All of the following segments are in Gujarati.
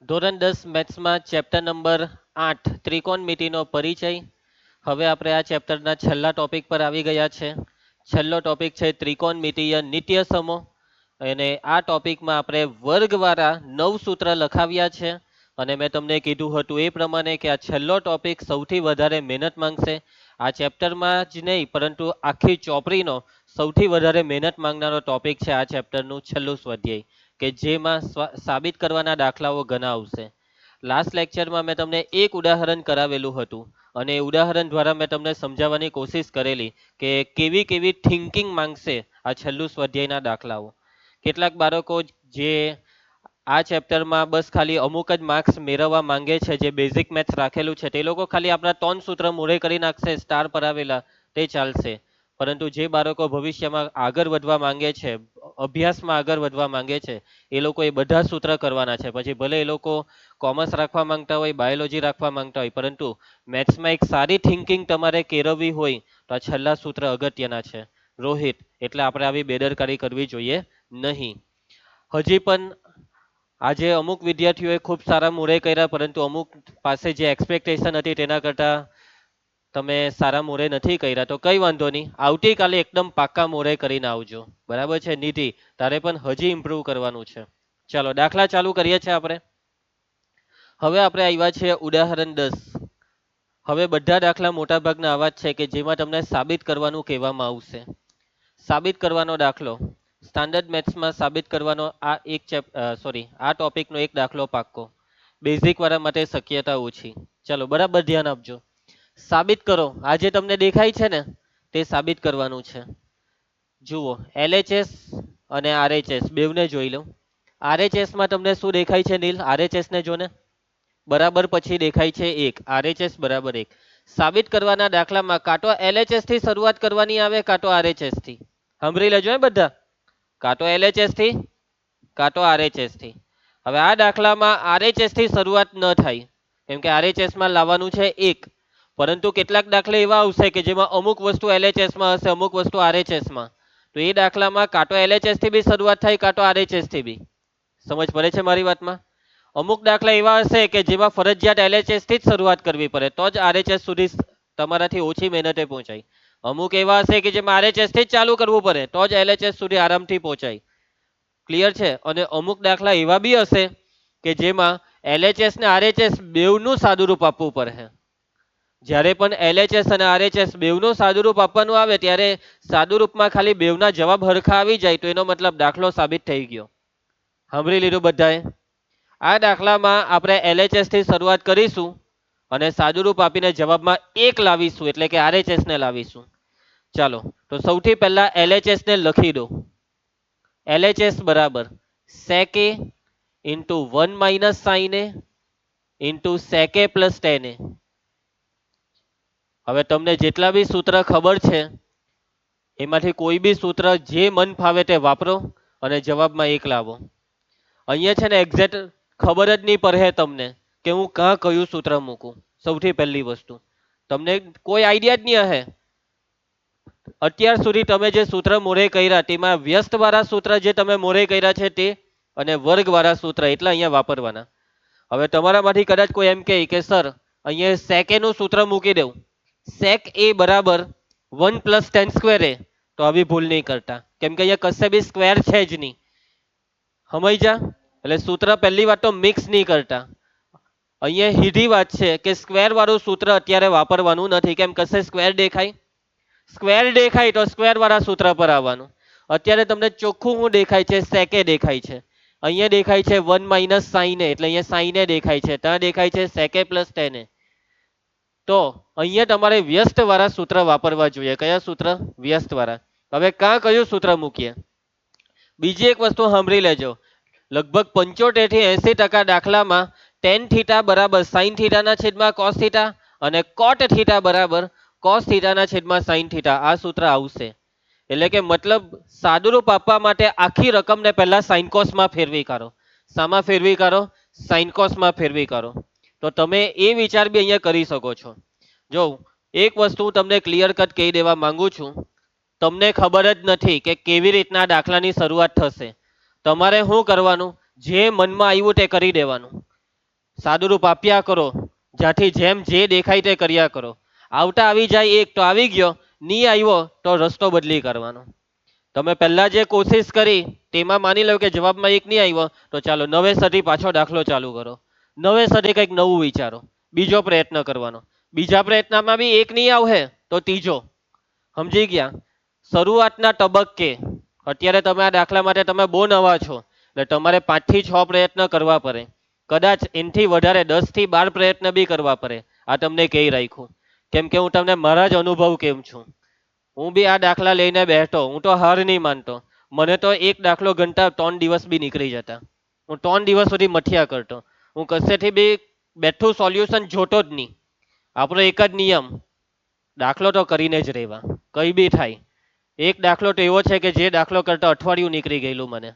ધોરણ 10 મેથ્સમાં ચેપ્ટર નંબર 8 ત્રિકોણમિતિનો પરિચય. હવે આપણે આ ચેપ્ટરના છેલ્લા ટોપિક પર આવી ગયા છે. છેલ્લો ટોપિક છે ત્રિકોણમિતિય નિત્યસમો. અને આ ટોપિકમાં આપણે વર્ગવાળા 9 સૂત્ર લખાવ્યા છે. અને મેં તમને કીધું હતું એ પ્રમાણે કે આ છેલ્લો ટોપિક સૌથી વધારે મહેનત માંગશે. આ ચેપ્ટરમાં જ નહીં પરંતુ આખી ચોપડીનો સૌથી વધારે મહેનત માંગનારો ટોપિક છે આ ચેપ્ટરનું છેલ્લું સ્વાધ્યાય, કે જેમાં સાબિત કરવાના દાખલાઓ ઘણા આવશે. લાસ્ટ લેક્ચરમાં મેં તમને એક ઉદાહરણ કરાવેલું હતું અને એ ઉદાહરણ દ્વારા મેં તમને સમજાવવાની કોશિશ કરેલી કે કેવી કેવી થિંકિંગ માંગશે આ છેલ્લું સ્વાધ્યાયના દાખલાઓ. કેટલાક બાળકો જે આ ચેપ્ટરમાં બસ ખાલી અમુક જ માર્ક્સ મેળવવા માંગે છે, જે બેઝિક મેથ્સ રાખેલું છે તે લોકો ખાલી આપણા 3 સૂત્ર મોઢે કરી નાખશે, સ્ટાર પરાવેલા તે ચાલશે. પરંતુ જે બાળકો ભવિષ્યમાં આગળ વધવા માંગે છે, અભ્યાસમાં આગળ વધવા માંગે છે, એ લોકો એ બધા સૂત્ર કરવાના છે. પછી ભલે એ લોકો કોમર્સ રાખવા માંગતા હોય, બાયોલોજી રાખવા માંગતા હોય, પરંતુ મેથ્સમાં એક સારી થિંકિંગ તમારે કેળવવી હોય તો આ છેલ્લા સૂત્ર અગત્યના છે. રોહિત, એટલે આપણે આવી બેદરકારી કરવી જોઈએ નહીં. હજી પણ આજે અમુક વિદ્યાર્થીઓએ ખૂબ સારા મોડે કર્યા, પરંતુ અમુક પાસે જે એક્સપેક્ટેશન હતી તેના કરતાં તમે સારા મોડે નથી કર્યા. તો કઈ વાંધો નહીં, આવતીકાલે એકદમ પાક્કા મોડે કરીને આવજો. બરાબર છે નિધિ? તારે પણ હજી ઇમ્પ્રૂવ કરવાનું છે. ચાલો દાખલા ચાલુ કરીએ છીએ આપણે. હવે આપણે આવ્યા છે ઉદાહરણ 10. હવે બધા દાખલા મોટા ભાગના આવા જ છે કે જેમાં તમને સાબિત કરવાનું કહેવામાં આવશે. સાબિત કરવાનો દાખલો સ્ટાન્ડર્ડ મેથ્સમાં સાબિત કરવાનો આ આ ટોપિકનો એક દાખલો પાક્કો. બેઝિક વાળા માટે શક્યતા ઓછી. ચાલો બરાબર ધ્યાન આપજો. સાબિત કરો. આ જે તમને દેખાય છે ને તે સાબિત કરવાનું છે. જુઓ, LHS અને RHS બેવને જોઈ લો. RHS માં તમને શું દેખાય છે નીલ? RHS ને જોને. બરાબર પછી દેખાય છે 1, RHS બરાબર 1. સાબિત કરવાના દાખલામાં કાં તો LHS થી શરૂઆત કરવાની આવે કાં તો RHS થી. સાંભળી લેજો એ બધા, કાં તો LHS થી કાં તો RHS થી. હવે આ દાખલામાં RHS થી શરૂઆત ન થાય, કેમ કે RHS માં લાવવાનું છે 1. પરંતુ કેટલાક દાખલા એવા આવશે કે જેમાં અમુક વસ્તુ LHS માં હશે, અમુક વસ્તુ RHS માં. તો એ દાખલામાં કાં તો LHS થી બી શરૂઆત થાય કાં તો RHS થી બી. સમજ પડે છે મારી વાતમાં? અમુક દાખલા એવા હશે કે જેમાં ફરજિયાત LHS થી જ શરૂઆત કરવી પડે તો જ RHS સુધી તમારાથી ઓછી મહેનતે પહોંચાય. અમુક એવા હશે કે જેમાં RHS થી જ ચાલુ કરવું પડે તો જ LHS સુધી આરામથી પહોંચાય. ક્લિયર છે? અને અમુક દાખલા એવા બી હશે કે જેમાં LHS ને RHS બેવનું સાદુરૂપ આપવું પડે. જ્યારે પણ LHS અને RHS બેવનું સાદુરૂપ આપવાનું આવે ત્યારે સાદુરૂપમાં ખાલી બેવના જવાબ હરખા આવી જાય તો એનો મતલબ દાખલો સાબિત થઈ ગયો. સાંભળી લીધું બધાએ? આ દાખલામાં આપણે LHS થી શરૂઆત કરીશું અને સાદુરૂપ આપીને જવાબમાં 1 લાવીશું, એટલે કે RHS ને લાવીશું. ચાલો તો સૌથી પહેલા LHS ને લખી દો. LHS બરાબર sec a into 1 minus sin a into sec a plus tan a. હવે તમને જેટલા બી સૂત્ર ખબર છે એમાંથી કોઈ બી સૂત્ર જે મન ફાવે તે વાપરો અને જવાબમાં 1 લાવો. અહીંયા છે ને એક્ઝેક્ટ ખબર જ નહીં પડે તમને કે હું કાં કયું સૂત્ર મૂકું. સૌથી પહેલી વસ્તુ, તમને કોઈ આઈડિયા જ નહીં હશે. અત્યાર સુધી તમે જે સૂત્ર મોઢે કર્યા તેમાં વ્યસ્ત વાળા સૂત્ર જે તમે મોઢે કર્યા છે તે અને વર્ગ વાળા સૂત્ર એટલા અહીંયા વાપરવાના. હવે તમારામાંથી કદાચ કોઈ એમ કહે કે સર અહીંયા sec a નું સૂત્ર મૂકી દઉં, sec a બરાબર 1 plus tan square a. તો આવી ભૂલ નહીં કરતા, કેમ કે અહીંયા કશે બી સ્ક્વેર છે જ નહીં. સમજ્યા? એટલે સૂત્ર પહેલી વાત તો મિક્સ નહીં કરતા. અહીંયા સીધી વાત છે કે સ્ક્વેર વાળું સૂત્ર અત્યારે વાપરવાનું નથી. કેમ? કશે સ્ક્વેર દેખાય? સ્ક્વેર દેખાય તો સ્ક્વેર વાળા સૂત્ર પર આવવાનું. અત્યારે તમને ચોખ્ખું શું દેખાય છે? sec a દેખાય છે. અહીંયા દેખાય છે 1 minus sin a, એટલે અહીંયા sin a દેખાય છે. ત્યાં દેખાય છે sec a plus tan a. તો અહીંયા તમારે વ્યસ્ત વાળા સૂત્ર વાપરવા જોઈએ. કયા સૂત્ર? વ્યસ્ત વાળા. હવે કાં કયું સૂત્ર મૂકીએ? બીજી એક વસ્તુ સાંભળી લેજો. લગભગ 75 થી 80% દાખલામાં tan થીટા બરાબર sin થીટાના છેદમાં cos થીટા અને cot થીટા બરાબર cos થીટાના છેદમાં sin થીટા આ સૂત્ર આવશે. એટલે કે મતલબ સાદુરૂપ આપવા માટે આખી રકમને પહેલા sin cos માં ફેરવી કાઢો. શામાં ફેરવી કાઢો? sin cos માં ફેરવી કાઢો. તો તમે એ વિચાર બી અહીંયા કરી શકો છો. જો એક વસ્તુ હું તમને ક્લિયર કટ કહી દેવા માંગુ છું. તમને ખબર જ નથી કે કેવી રીતના દાખલાની શરૂઆત થશે. તમારે શું કરવાનું? જે મનમાં આવ્યું તે કરી દેવાનું. સાદુરૂપ આપ્યા કરો, જ્યાંથી જેમ જે દેખાય તે કર્યા કરો. આવતા આવી જાય એક તો આવી ગયો, નહીં આવ્યો તો રસ્તો બદલી કરવાનો. તમે પહેલા જે કોશિશ કરી તેમાં માની લો કે જવાબમાં એક નહીં આવ્યો, તો ચાલો નવેસરથી પાછો દાખલો ચાલુ કરો, નવેસરથી કંઈક નવું વિચારો, બીજો પ્રયત્ન કરવાનો. બીજા પ્રયત્નમાં બી એક નહીં આવે તો ત્રીજો. સમજી ગયા? શરૂઆતના તબક્કે અત્યારે તમે આ દાખલા માટે તમે બહુ નવા છો એટલે તમારે 5 થી 6 પ્રયત્ન કરવા પડે, કદાચ એનથી વધારે 10 થી 12 પ્રયત્ન બી કરવા પડે. આ તમને કહી રાખ્યું, કેમ કે હું તમને મારા જ અનુભવ કેમ છું. હું બી આ દાખલા લઈને બેઠો, હું તો હાર નહીં માનતો. મને તો એક દાખલો ગણતા 3 દિવસ બી નીકળી જતા. હું 3 દિવસ સુધી મથિયા કરતો. હું કશેથી બી બેઠું સોલ્યુશન જોતો જ નહીં. આપણો એક જ નિયમ, દાખલો તો કરીને જ રહેવા, કઈ બી થાય. એક દાખલો તો એવો છે કે જે દાખલો કરતા અઠવાડિયું નીકળી ગયેલું મને,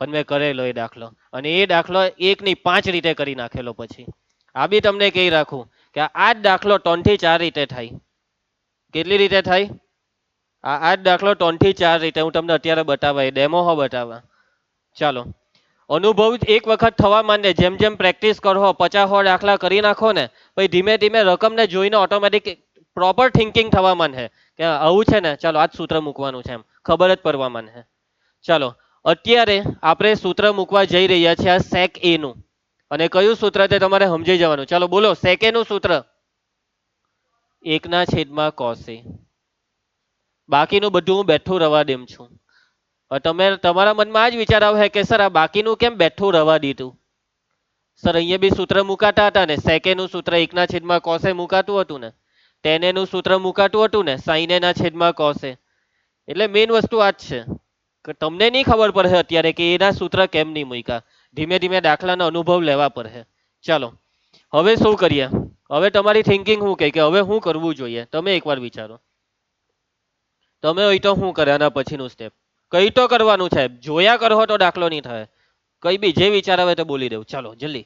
પણ મેં કરેલો એ દાખલો, અને એ દાખલો એક નહીં 5 રીતે કરી નાખેલો. પછી આ બી તમને કહી રાખું કે આ જ દાખલો 3 થી 4 રીતે થાય. કેટલી રીતે થાય? આ જ દાખલો 3 થી 4 રીતે હું તમને અત્યારે બતાવવા, ડેમો હો બતાવવા. ચાલો, અનુભવ એક વખત થવા માંડે, જેમ જેમ પ્રેક્ટિસ કરો 50 દાખલા કરી નાખો ને, પછી ધીમે ધીમે રકમને જોઈને ઓટોમેટિક પ્રોપર થિંકિંગ થવા માંડે કે આવું છે ને, ચાલો આ જ સૂત્ર મૂકવાનું છે, એમ ખબર જ પડવા માંડે. ચાલો, અત્યારે આપણે સૂત્ર મૂકવા જઈ રહ્યા છીએ આ સેક એ નું. અને કયું સૂત્ર તે તમારે સમજી જવાનું. ચાલો બોલો, સેક એ નું સૂત્ર 1/cos A. બાકીનું બધું હું બેઠું રવા દેમ છું. તમે તમારા મનમાં આ જ વિચાર આવે કે સર આ બાકીનું કેમ બેઠું રવા દીધું? સર અહીંયા બી સૂત્ર મુકાતા હતા ને, સેક એ નું સૂત્ર 1/cos A મુકાતું હતું ને, tan A નું સૂત્ર મુકાતું હતું ને, sin A/cos A. એટલે મેઇન વસ્તુ આ જ છે કે તમને નહીં ખબર પડે અત્યારે કે એના સૂત્ર કેમ નહીં મૂક્યા. ધીમે ધીમે દાખલાનો અનુભવ લેવા પડે. ચાલો, હવે શું કરીએ? હવે તમારી થિંકિંગ શું કહે કે હવે શું કરવું જોઈએ? તમે એકવાર વિચારો. તમે હોય તો શું કરે આના પછીનું સ્ટેપ? કઈ તો કરવાનું છે, જોયા કરો તો દાખલો નહીં થાય. કઈ બી જે વિચાર આવે તો બોલી દેવું. ચાલો જલ્દી.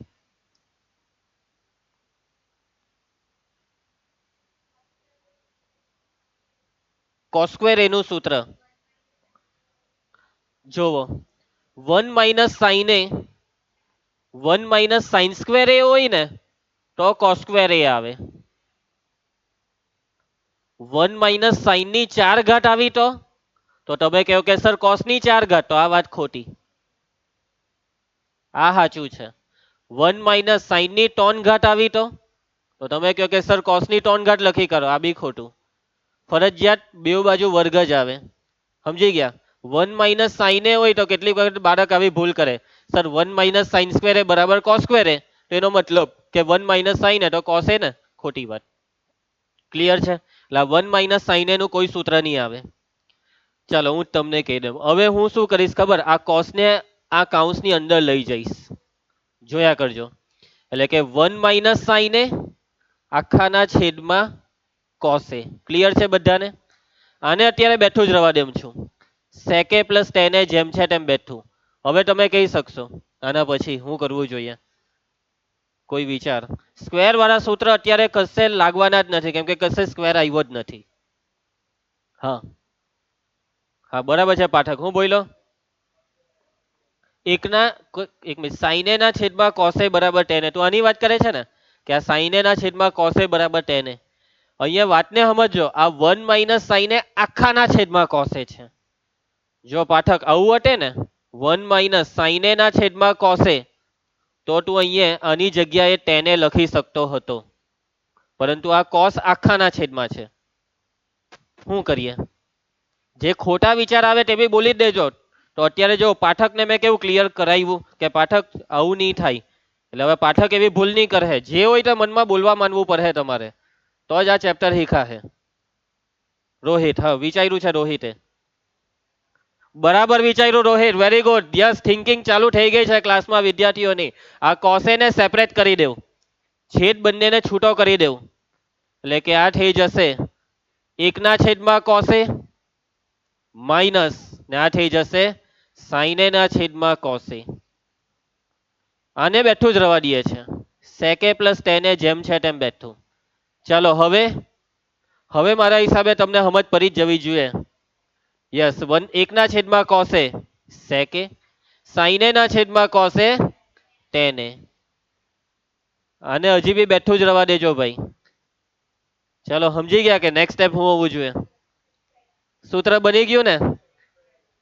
cos² A નું સૂત્ર જોવો, 1 - sin A, 1 - sin² A હોય ને તો cos² A આવે. 1 - sin ની 4 ઘાત આવી તો તમે કહો કે સર cos ની 4 ઘાત, તો આ વાત ખોટી. આ સાચું છે. 1 - sin ની 3 ઘાત આવી તો તમે કહો કે સર cos ની 3 ઘાત લખી કરો, આ બી ખોટું. ફરજિયાત બે બાજુ વર્ગ જ આવે. સમજી ગયા? 1 - sin A હોય તો કેટલીક વખત બાળક આવી ભૂલ કરે, સર 1 - sin² A બરાબર cos² A. એનો મતલબ કે 1 - sin A તો cos A ને. ખોટી વાત. ક્લિયર છે? એટલે 1 - sin A નું કોઈ સૂત્ર નહીં આવે. ચાલો હું તમને કહી દઉં. હવે હું શું કરીશ ખબર? આ cos ને આ કૌંસની અંદર લઈ જઈશ. જોયા કરજો. એટલે કે 1 - sin A આખાના છેદમાં cos A. ક્લિયર છે બધાને? આને અત્યારે બેઠું જ રવા દેમ છું. sec A plus tan A જેમ છે તેમ બેઠું. હવે તમે કહી શકશો આના પછી શું કરવું જોઈએ? કોઈ વિચાર? સ્ક્વેર વાળા સૂત્ર અત્યારે કશે લાગવાના જ નથી, કેમ કે કશે સ્ક્વેર આવ્યો જ નથી. હા હા બરાબર છે પાઠક, હું બોલ્યો? એક મિનિટ, sin A ના છેદમાં cos A બરાબર tan A. તો આની વાત કરે છે ને કે આ sin A ના છેદમાં cos A બરાબર tan A. અહીંયા વાતને સમજો, આ 1 - sin A આખાના છેદમાં cos A છે. જો પાઠક આવું હટે ને, 1 - sin A ના છેદમાં cos A, તો તું અહીંયા આની જગ્યાએ tan A લખી શકતો હતો, પરંતુ આ cos આખાના છેદમાં છે. શું કરીએ? જે ખોટા વિચાર આવે તે બી બોલી જ દેજો. તો અત્યારે જો પાઠકને મેં કેવું ક્લિયર કરાવ્યું કે પાઠક આવું નહીં થાય, એટલે હવે પાઠક એવી ભૂલ નહીં કરે. જે હોય તો મનમાં બોલવા માંનવું પડે તમારે, તો જ આ ચેપ્ટર શીખાશે. રોહિત, હા વિચાર્યું છે રોહિતે. બરાબર વિચાર્યું Rohit, very good. Yes, thinking ચાલુ થઈ ગઈ છે ક્લાસમાં વિદ્યાર્થીઓની. આ cos A ને સેપરેટ કરી દેવું, છેદ બંનેને છૂટો કરી દેવું, એટલે કે આ થઈ જશે 1/cos A માઇનસ ને આ થઈ જશે sin A ના છેદમાં cos A. આને બેઠું જ રવા દઈએ છે. sec A plus tan A જેમ છે તેમ બેઠું. ચાલો હવે હવે મારા હિસાબે તમને સમજ પડી જ જવી જોઈએ. Yes, 1/cos A sec A, sin A ના છેદમાં cos A tan A. આને હજી બી બેઠું જ રવા દેજો ભાઈ. ચાલો સમજી ગયા કે નેક્સ્ટ સ્ટેપ હું હોવું જોઈએ? સૂત્ર બની ગયું ને?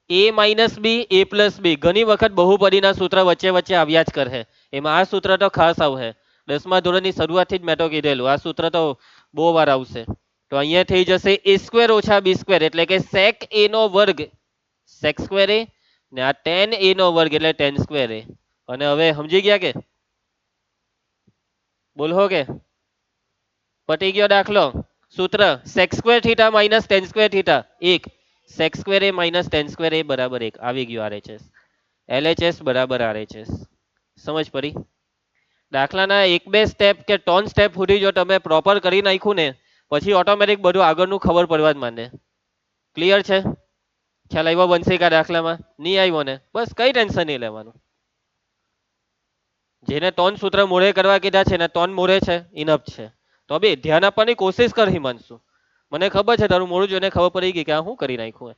a minus b a plus b ઘણી વખત બહુપદીના સૂત્ર વચ્ચે વચ્ચે આવ્યા જ કરે. એમાં આ સૂત્ર તો ખાસ આવશે. 10મા ધોરણની શરૂઆતથી જ મેં તો કીધેલું આ સૂત્ર તો બહુ વાર આવશે. તો અહીંયા થઈ જશે a સ્ક્વેર ઓછા બી સ્ક્વેર એટલે કે sec a નો વર્ગ sec સ્ક્વેર a ને આ tan a નો વર્ગ એટલે tan સ્ક્વેર a. અને હવે સમજી ગયા કે? બોલો કે પટી ગયો દાખલો? સૂત્ર sec square theta minus tan square theta 1 sec square a minus tan square a બરાબર 1 આવી ગયું RHS. LHS બરાબર RHS. સમજ પડી? દાખલાના એક બે સ્ટેપ કે 3 સ્ટેપ સુધી જો તમે પ્રોપર કરી નાખ્યું ને પછી ઓટોમેટિક બધું આગળનું ખબર પડવા જ માંડે. ક્લિયર છે? ખ્યાલ આવ્યો વંશિકા દાખલામાં? નહીં આવ્યો ને? બસ કઈ ટેન્શન નહીં લેવાનું. જેને 3 સૂત્ર મોઢે કરવા કીધા છે ને 3 મોઢે છે ઇનફ છે. તો બી ધ્યાન આપવાની કોશિશ કર હિમાંશુ. મને ખબર છે તારું મોઢું જોઈને ખબર પડી ગઈ કે આ શું કરી નાખ્યું.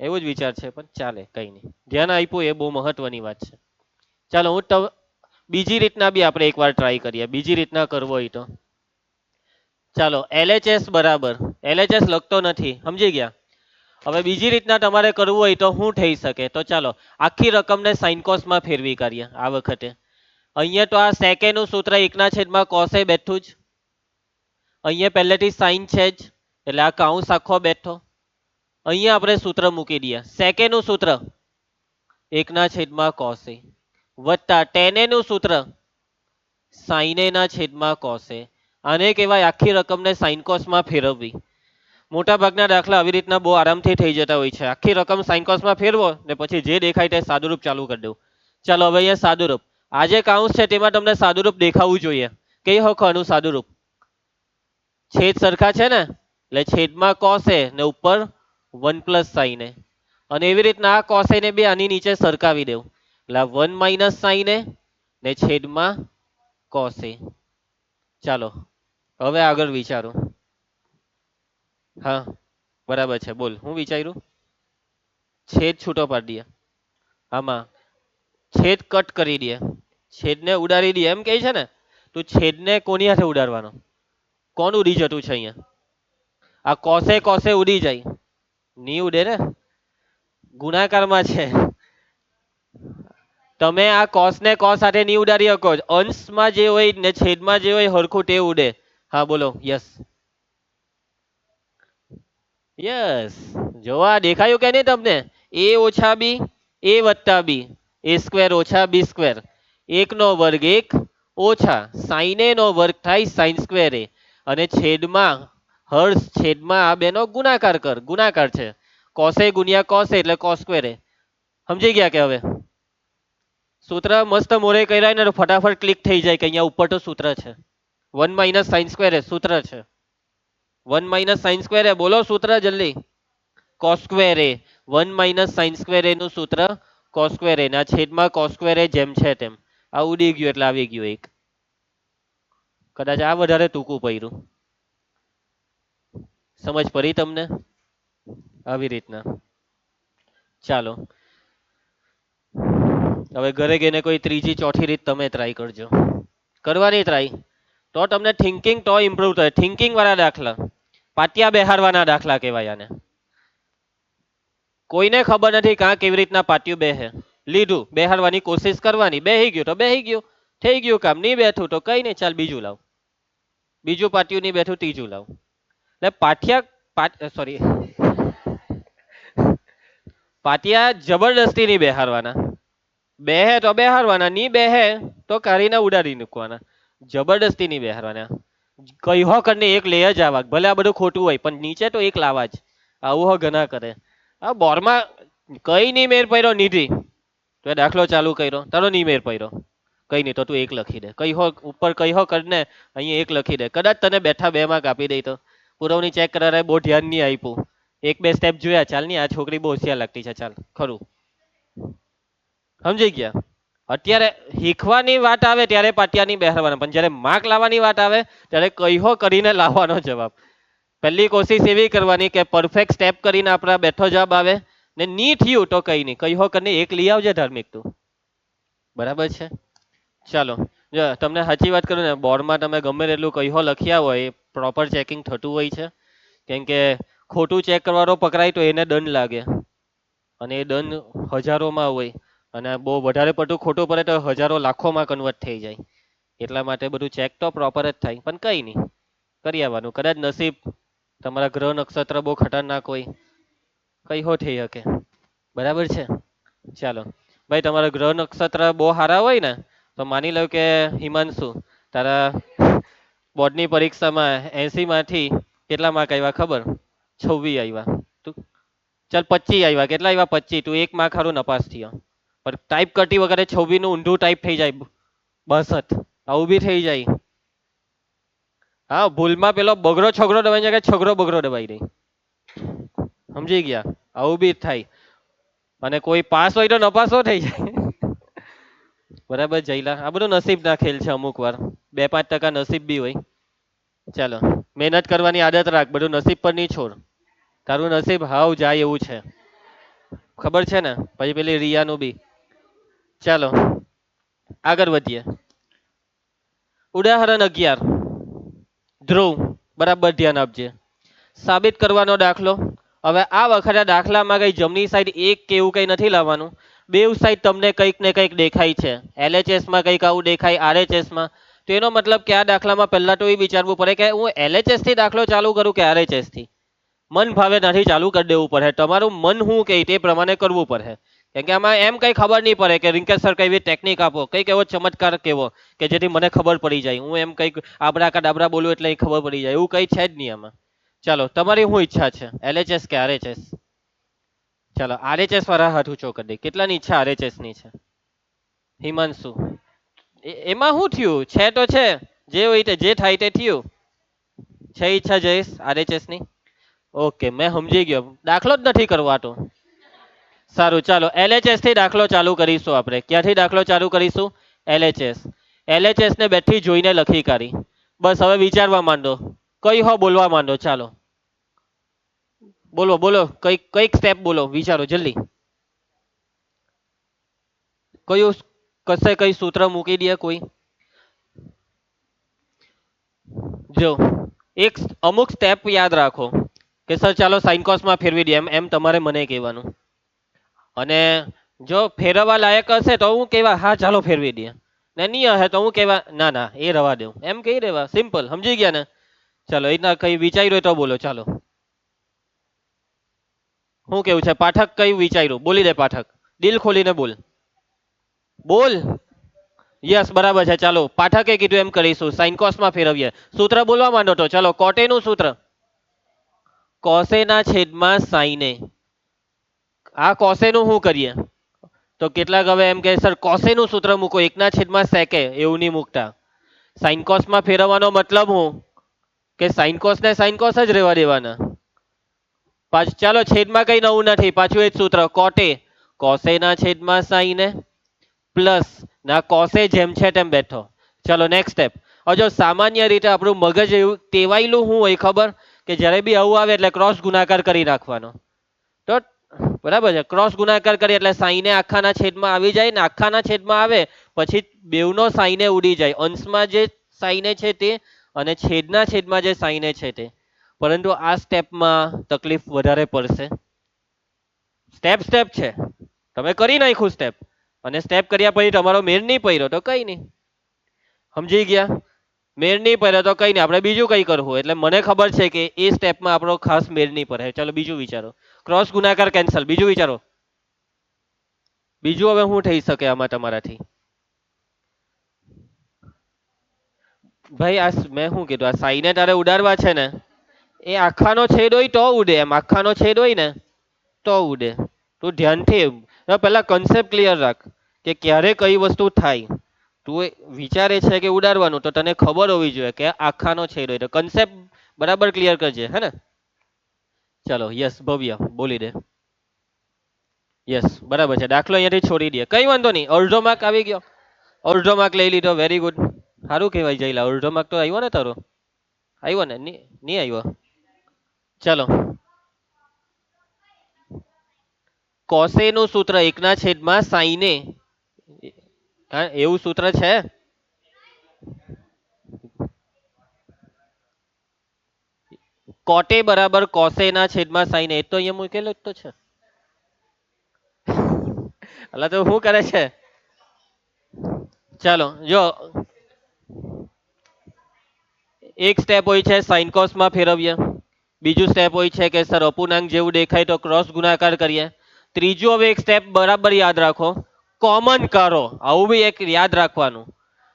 એવું જ વિચાર છે પણ ચાલે કઈ નહીં. ધ્યાન આપ્યું એ બહુ મહત્વની વાત છે. ચાલો હું બીજી રીતના બી આપણે એકવાર ટ્રાય કરીએ. બીજી રીતના કરવો હોય તો ચાલો LHS બરાબર LHS લખતો નથી સમજી ગયા. હવે બીજી રીતના તમારે કરવું હોય તો શું થઈ શકે? તો ચાલો આખી રકમને સાઇન કોસમાં ફેરવી કરીએ આ વખતે. અહીંયા તો આ સેકેનું સૂત્ર 1/cos કોસે બેઠું જ. અહીંયા પહેલેથી સાઇન છે જ એટલે આ કાઉન્સ આખો બેઠો. અહીંયા આપણે સૂત્ર મૂકી દઈએ. સેકેનું સૂત્ર 1/cos a વત્તા tan a નું સૂત્ર sin a ના છેદમાં cos a. આને કહેવાય આખી રકમને સાઇન કોસમાં ફેરવવી. મોટા ભાગના દાખલા આવી રીતના બહુ આરામથી થઈ જતા હોય છે. આખી રકમ સાઇન કોસમાં ફેરવો ને પછી જે દેખાય તે સાદુરૂપ ચાલુ કરી દઉં. ચાલો હવે અહીંયા સાદુરૂપ આ જે કાઉન્સ છે તેમાં તમને સાદુરૂપ દેખાવું જોઈએ. કઈ હકો આનું સાદુરૂપ? છેદ સરખા છે ને એટલે છેદમાં cos a ને ઉપર 1 + sin a. અને એવી રીતના આ cos a ને બી આની નીચે સરકાવી દેવું એટલે 1 - sin a ને છેદમાં cos a. ચાલો હવે આગળ વિચારો. હા બરાબર છે બોલ હું વિચાર્યું? છેદ છૂટો પાડી દે. આમાં છેદ કટ કરી દે. છેદને ઉડાડી દે એમ કહે છે ને. તું છેદને કોની હાથે ઉડાડવાનો? કોણ ઉડી જતું છે અહીંયા? આ કોસે કોસે ઉડી જાય. નહીં ઉડે ને ગુણાકારમાં છે. તમે આ કોસ ને કોસ સાથે નહીં ઉડાડી શકો. અંશમાં જે હોય ને છેદમાં જે હોય હરખું તે ઉડે. હા બોલો યસ યસ. જોવા દેખાયું કે નહીં તમને? a ઓછા બી a વત્તા બી a સ્ક્વેર ઓછા બી સ્ક્વેર 1/2 1 ઓછા sin a નો વર્ગ થાય sin સ્ક્વેર a અને છેદમાં હર્ષ છેદમાં આ બેનો ગુણાકાર કર. ગુણાકાર છે cos a ગુણ્યા cos a એટલે cos સ્ક્વેર a. સમજી ગયા કે હવે? સૂત્ર મસ્ત મોરે કર્યા ને તો ફટાફટ ક્લિક થઈ જાય કે અહીંયા ઉપર તો સૂત્ર છે. 1 - sin સ્ક્વેર a સૂત્ર છે. 1 - sin સ્ક્વેર a બોલો સૂત્ર જલ્દી. cos square a 1 - sin square a નું સૂત્ર cos સ્ક્વેર a ના છેદમાં cos સ્ક્વેર a જેમ છે તેમ. આ ઉડી ગયું એટલે આવી ગયું એક. કદાચ આ વધારે ટૂંકું પડ્યું. સમજ પડી તમને? આવી રીતના. ચાલો હવે ઘરે ગઈને કોઈ ત્રીજી ચોથી રીત તમે ટ્રાય કરજો. કરવાની ટ્રાય તો તમને થિંકિંગ તો ઇમ્પ્રુવ થાય. થિંકિંગ વાળા દાખલા પાટિયા બેહારવાના દાખલા કહેવાય આને. કોઈને ખબર નથી કાં કેવી રીતના પાટિયું બેહે. લીધું બેહારવાની કોશિશ કરવાની બેહી ગયું તો બેહી ગયું. થઈ ગયું કામ. નહીં બેઠું તો કઈ નહીં ચાલ બીજું લાવ. બીજું પાટિયું નહીં બેઠું ત્રીજું લાવ. એટલે સોરી પાટિયા જબરદસ્તી નહીં બેહારવાના. બેહે તો બેહારવાના નહીં બેહે તો કાઢીને ઉડાડી મૂકવાના. જબરદસ્તી નહીં બેહારવાના. કહ્યો કરીને એક લઈ જ આવા ભલે આ બધું ખોટું હોય પણ નીચે તો એક લાવવા જ. આવું હો ઘણા કરે. આ બોરમાં કઈ નહીં મેર પડ્યો નિધિ તો એ દાખલો ચાલુ કર્યો તારો નહીં મેર પડ્યો. કઈ નહીં તો તું એક લખી દે. કઈ હો ઉપર કઈ હો કરીને અહીંયા એક લખી દે. કદાચ તને બેઠા 2 માં કાપી દઈ તો પુરવણી ચેક કરાવે બહુ ધ્યાન નહીં આપ્યું. એક બે સ્ટેપ જોયા ચાલ નહીં આ છોકરી બહુ હોશિયાર લાગતી છે ચાલ ખરું. સમજી ગયા? અત્યારે શીખવાની વાત આવે ત્યારે પાટિયા નહીં બેહારવાના પણ જ્યારે માર્ક લાવવાની વાત આવે ત્યારે કઈહો કરીને લાવવાનો જવાબ. પહેલી કોશિશ એવી કરવાની કે પરફેક્ટ સ્ટેપ કરીને આપણા બેઠો જવાબ આવે ને નહીં થયું તો કઈ નહીં કઈહો કરીને એક લઈ આવજે ધાર્મિક તું. બરાબર છે? ચાલો જો તમને સાચી વાત કરું ને, બોર્ડમાં તમે ગમે તેટલું કહ્યું લખ્યા હોય પ્રોપર ચેકિંગ થતું હોય છે. કેમ કે ખોટું ચેક કરવાનો પકડાય તો એને દંડ લાગે, અને એ દંડ હજારોમાં હોય, અને બહુ વધારે પડતું ખોટું પડે તો હજારો લાખોમાં કન્વર્ટ થઈ જાય. એટલા માટે બધું ચેક તો પ્રોપર જ થાય, પણ કઈ નહીં, કરી આવવાનું. કદાચ નસીબ તમારા ગ્રહ નક્ષત્ર બહુ ખતરનાક હોય, કઈ હો થઈ શકે. બરાબર છે. ચાલો ભાઈ, તમારા ગ્રહ નક્ષત્ર બહુ સારા હોય ને, તો માની લો કે હિમાંશુ, તારા બોર્ડની પરીક્ષામાં 80 માંથી કેટલા માર્ક આવ્યા ખબર? 26 આવ્યા. તું ચાલ 25 આવ્યા. કેટલા આવ્યા? 25. તું એક માર્ક હારું નપાસ થયો. પણ ટાઈપ કરતી વખતે 26 નું ઊંધું ટાઈપ થઈ જાય, 62. આવું બી થઈ જાય. હા, ભૂલમાં પેલો બગડો છગડો દબાઈ જાય કે છગડો બગડો દબાઈ દે. સમજી ગયા? આવું બી થાય. અને કોઈ પાસ હોય તો નપાસો થઈ જાય. બરાબર જયલા, આ બધું નસીબ ના ખેલ છે. અમુક વાર 2-5% નસીબ બી હોય. ચાલો, મહેનત કરવાની આદત રાખ, બધું નસીબ પર નહીં છોડ. તારું નસીબ હાવ જાય એવું છે, ખબર છે ને? પછી પેલી રિયાનું બી. ચાલો આગળ વધીએ. ઉદાહરણ 11, ધ્રુવ, બરાબર ધ્યાન આપજે. સાબિત કરવાનો દાખલો. હવે આ વખતે દાખલામાં કઈ જમણી સાઈડ એક કે એવું કઈ નથી લાવવાનું. બેવ સાઈડ તમને કંઈક ને કંઈક દેખાય છે. LHS માં કંઈક આવું દેખાય, RHS માં. તો એનો મતલબ કે આ દાખલામાં પહેલા તો એ વિચારવું પડે કે હું LHS થી દાખલો ચાલુ કરું કે RHS થી. મન ભાવે નથી ચાલુ કરી દેવું પડે. તમારું મન શું કહે તે પ્રમાણે કરવું પડે. કેમ કે આમાં એમ કઈ ખબર નહીં પડે કે રિંકેશ સર કઈ ટેકનિક આપો, કઈક એવો ચમત્કાર કેવો કે જેથી મને ખબર પડી જાય. હું એમ કઈક આબરા કા ડાબરા બોલું એટલે ખબર પડી જાય, એવું કઈ છે જ નહીં આમાં. ચાલો, તમારી શું ઈચ્છા છે, LHS કે RHS? ચાલો RHS વાળા હાથ ઊંચો કરી દે. કેટલાની ઈચ્છા RHS ની છે? હિમાંશુ, એમાં શું થયું? છે તો છે, જે હોય તે, જે થાય તે થયું. છે ઈચ્છા જયેશ RHS ની? ઓકે, મેં સમજી ગયો. દાખલો જ નથી કરવાતો. સારું, ચાલો LHS થી દાખલો ચાલુ કરીશું આપણે. ક્યાંથી દાખલો ચાલુ કરીશું? LHS. LHS ને બેઠી જોઈને લખી કાઢી. બસ હવે વિચારવા માંડો, કઈ હો બોલવા માંડો. ચાલો બોલો બોલો, કઈક કઈક સ્ટેપ બોલો, વિચારો જલ્દી. કયું? કશે કઈ સૂત્ર મૂકી દે કોઈ. જો એક અમુક સ્ટેપ યાદ રાખો કે સર ચાલો સાઇન કોસમાં ફેરવી દે, એમ એમ તમારે મને કહેવાનું. અને જો ફેરવવા લાયક હશે તો હું કેવા હા ચાલો ફેરવી દે, ને નહીં હશે તો હું કેવા ના ના એ રવા દઉં, એમ કહી દેવા. સિમ્પલ, સમજી ગયા ને? ચાલો એ રીતના કઈ વિચાર્યું હોય તો બોલો. ચાલો શું કેવું છે પાઠક? કયું વિચાર્યું? બોલી દે પાઠક, દિલ ખોલીને બોલ. બોલ. યસ, બરાબર છે. ચાલો પાઠકે કીધું એમ કરીશું, સાઇન કોસમાં ફેરવીએ. સૂત્ર બોલવા માંડો તો ચાલો. કોટેનું સૂત્ર, કોસેના છેદમાં સાઈને. આ કોસેનું શું કરીએ? તો કેટલાક હવે એમ કે સર કોસેનું સૂત્ર મૂકો, એકના છેદમાં સેકે. એવું નહીં મૂકતા. સાઇન કોસમાં ફેરવવાનો મતલબ હું કે સાઇન કોસ ને સાઇન કોસ જ રહેવા દેવાના. પાછું ચાલો છેદમાં કઈ નવું નથી, પાછું એ જ સૂત્ર કોટે. કોસેના છેદમાં સાઈને પ્લસ ના કોસે જેમ છે તેમ બેઠો. ચલો નેક્સ્ટ સ્ટેપ. હવે જો સામાન્ય રીતે આપણું મગજ એવું ટેવાયેલું શું હોય ખબર? કે જ્યારે બી આવું આવે એટલે ક્રોસ ગુણાકાર કરી નાખવાનો. તો બરાબર છે, ક્રોસ ગુણાકાર કરીએ એટલે સાઈને આખાના છેદમાં આવી જાય ને, આખાના છેદમાં આવે પછી બેવનો સાઈને ઉડી જાય. અંશમાં જે સાઈને છે તે, અને છેદના છેદમાં જે સાઈને છે તે. પરંતુ આ સ્ટેપમાં તકલીફ વધારે પડશે. સ્ટેપ સ્ટેપ છે, તમે કરી નાખ્યું સ્ટેપ, અને સ્ટેપ કર્યા પછી તમારો મેળ નહીં પડ્યો તો કઈ નહીં. સમજી ગયા? મેળ નહીં પડે તો કઈ નહીં, આપણે બીજું કઈ કરવું. એટલે મને ખબર છે કે એ સ્ટેપમાં આપણો ખાસ મેળ નહીં પડે. ચાલો બીજું વિચારો. ક્રોસ ગુણાકાર કેન્સલ, બીજું વિચારો. બીજું હવે શું થઈ શકે આમાં તમારાથી? ભાઈ આ મેં શું કીધું, આ સાઈને તારે ઉડાડવા છે ને, એ આખાનો છેદ હોય તો ઉડે. એમ આખાનો છેદ હોય ને તો ઉડે. તું ધ્યાનથી પેલા કન્સેપ્ટ ક્લિયર રાખ કે ક્યારે કઈ વસ્તુ થાય. તું વિચારે છે કે ઉડાડવાનું, તો તને ખબર હોવી જોઈએ કે આખાનો છેદ હોય. તો કન્સેપ્ટ બરાબર ક્લિયર કરજે, હે ને? ચાલો યસ ભવ્ય, બોલી દે. યસ, બરાબર છે. દાખલો અહીંયાથી છોડી દે, કઈ વાંધો નહીં. અડધો માર્ક આવી ગયો, અડધો માર્ક લઈ લીધો. વેરી ગુડ, સારું કહેવાય. જઈલા અડધો માર્ક તો આવ્યો ને તારો? આવ્યો ને? નહીં આવ્યો? ચાલો, કોસેનું સૂત્ર એકના છેદમાં સાઈને. હા એવું સૂત્ર છે. કોટે બરાબર કોસે ના છેદમાં સાઈન એ તો અહીંયા મૂકેલો જ તો છે. એટલે તો શું કરે છે? ચાલો જો એક સ્ટેપ હોય છે સાઇન કોસમાં ફેરવીએ, બીજું સ્ટેપ હોય છે કે સર અપૂર્ણાંક જેવું દેખાય તો ક્રોસ ગુણાકાર કરીએ, ત્રીજું હવે એક સ્ટેપ બરાબર યાદ રાખો, કોમન કરો. આવું બી એક યાદ રાખવાનું